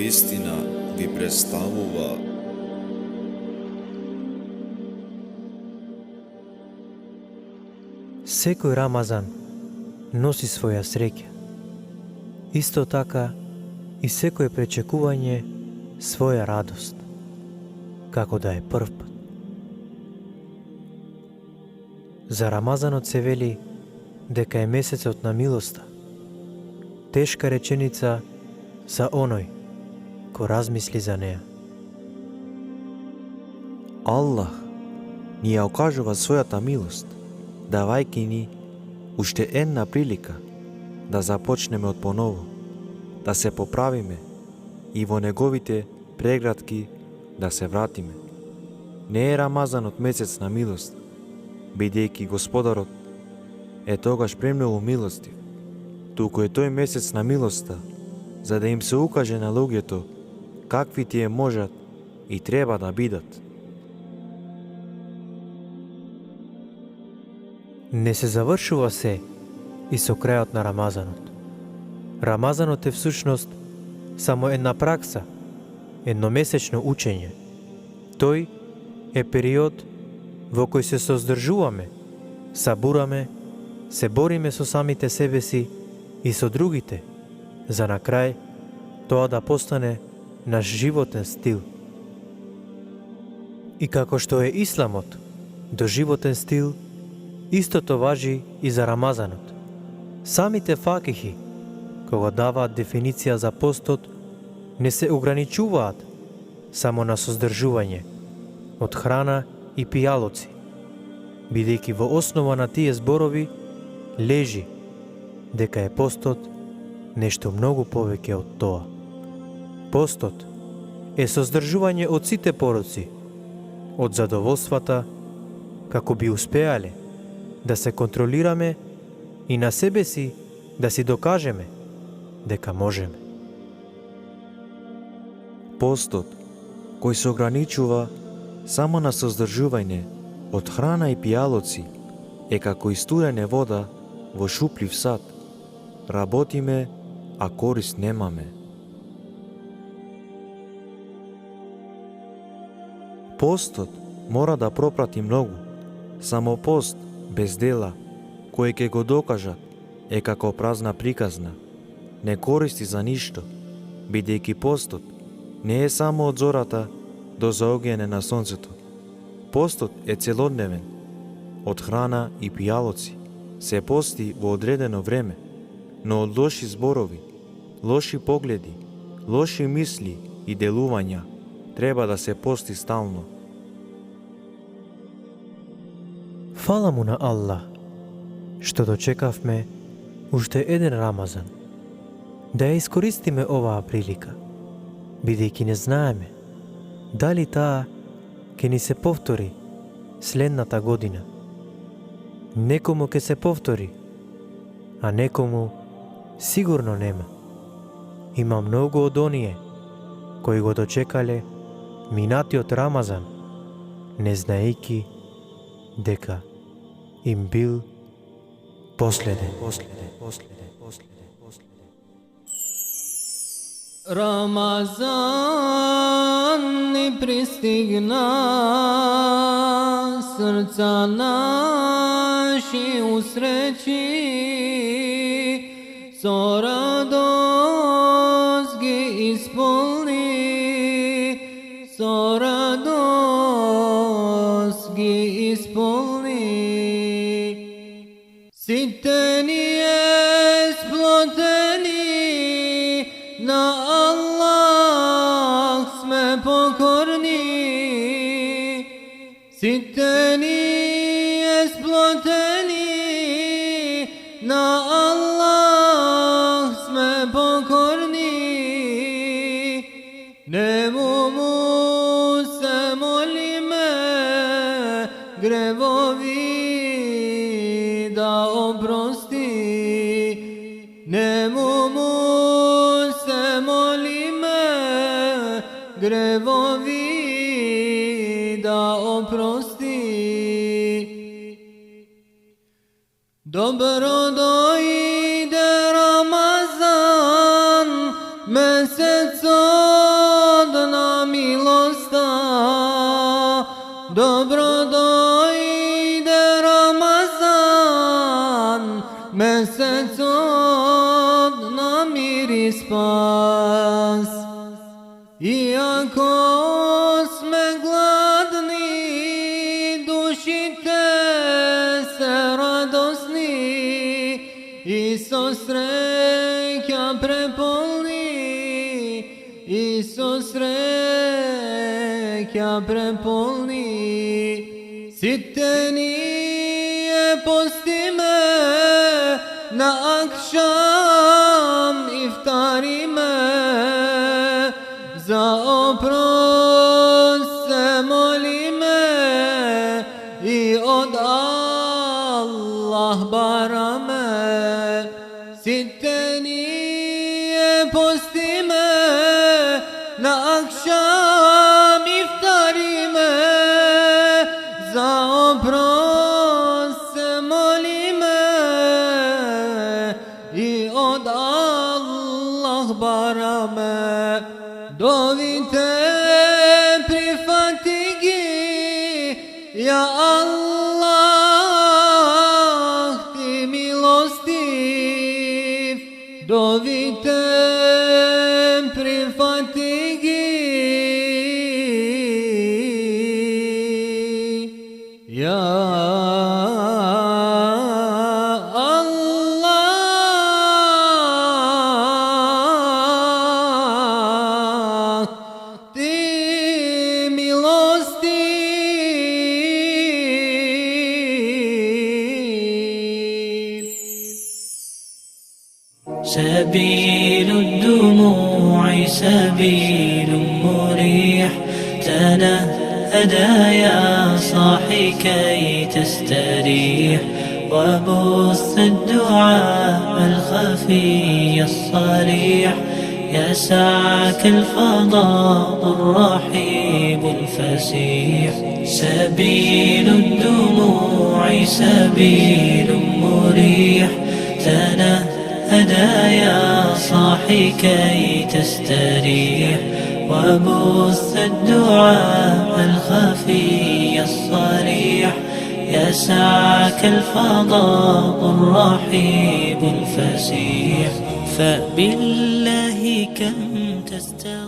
вистина ви представува Секој Рамазан носи своја среќа. Исто така и секој пречекување своја радост, како да е прв пат. За Рамазанот се вели дека е месецот на милоста. Тешка реченица за оној кој размисли за неа. Аллах ни ја окажува својата милост, давајќи ни уште една прилика да започнеме од поново, да се поправиме и во неговите прегратки да се вратиме. Не е Рамазанот месец на милост, бидејќи Господарот е тогаш премногу милостив, туку е тој месец на милоста, за да им се укаже на луѓето какви тие можат и треба да бидат. Не се завршува се и со крајот на Рамазанот. Рамазанот е всушност само една пракса, едномесечно учење. Тој е период во кој се создржуваме, сабураме, се бориме со самите себе си и со другите, за на крај тоа да постане наш животен стил. И како што е исламот до животен стил, истото важи и за Рамазанот. Самите факихи, кога даваат дефиниција за постот, не се ограничуваат само на создржување од храна и пијалоци, бидејќи во основа на тие зборови лежи дека е постот нешто многу повеќе од тоа. Постот е создржување од сите пороци, од задоволствата, како би успеале да се контролираме и на себе си да си докажеме дека можеме. Постот, кој се ограничува само на создржување од храна и пијалоци, е како истурене вода во шуплив сад. Работиме, а корист немаме. Постот мора да пропрати многу. Само пост без дела, кој ќе го докажат, е како празна приказна. Не користи за ништо, бидејќи постот не е само од зората до заоѓање на сонцето. Постот е целодневен. Од храна и пијалоци се пости во одредено време, но од лоши зборови, лоши погледи, лоши мисли и делувања треба да се пости стално. Фала му на Аллах, што дочекавме уште еден Рамазан. Да ја искористиме оваа прилика, бидејќи не знаеме дали таа ќе ни се повтори следната година. Некому ќе се повтори, а некому сигурно нема. Има многу од оние кои го дочекале минатиот Рамазан, не знаејќи дека им бил последен. Рамазан ни пристигна, срца наши усреќи, со радост ги исполни, со радост ги исполни. Сите ние сплотени, на Аллах сме покорни. Сите ние сплотени, на Аллах сме покорни. Нему му се молиме, гревови да опрости. Нему му се молиме, гревови да опрости. Добро дојде Рамазан, месецот mesec od namiri spas. Iako sme gladni, duši te se radosni, Isus reka prepolni, Isus reka prepolni. Sittenije posti me, na akşam iftari me, za oprost se moli me, i od Allah bara me. Sittenije posti me, na akşam iftari me, za oprost se moli me, i od Allah bara me. Dovite prihvati gi, ja Allah ti milostiv. Dovite prihvati gi, ja سبيل الدموع سبيل مريح، تنهدى يا صاحي كي تستريح، وبث الدعاء الخفي الصريح، يسعك الفضاء الرحيب الفسيح. سبيل الدموع سبيل مريح، تنهدى يا صاحي كي تستريح، وبث الدعاء الخفي الصريح، يسعك الفضاء الرحيب الفسيح. فبالله كم تستغيث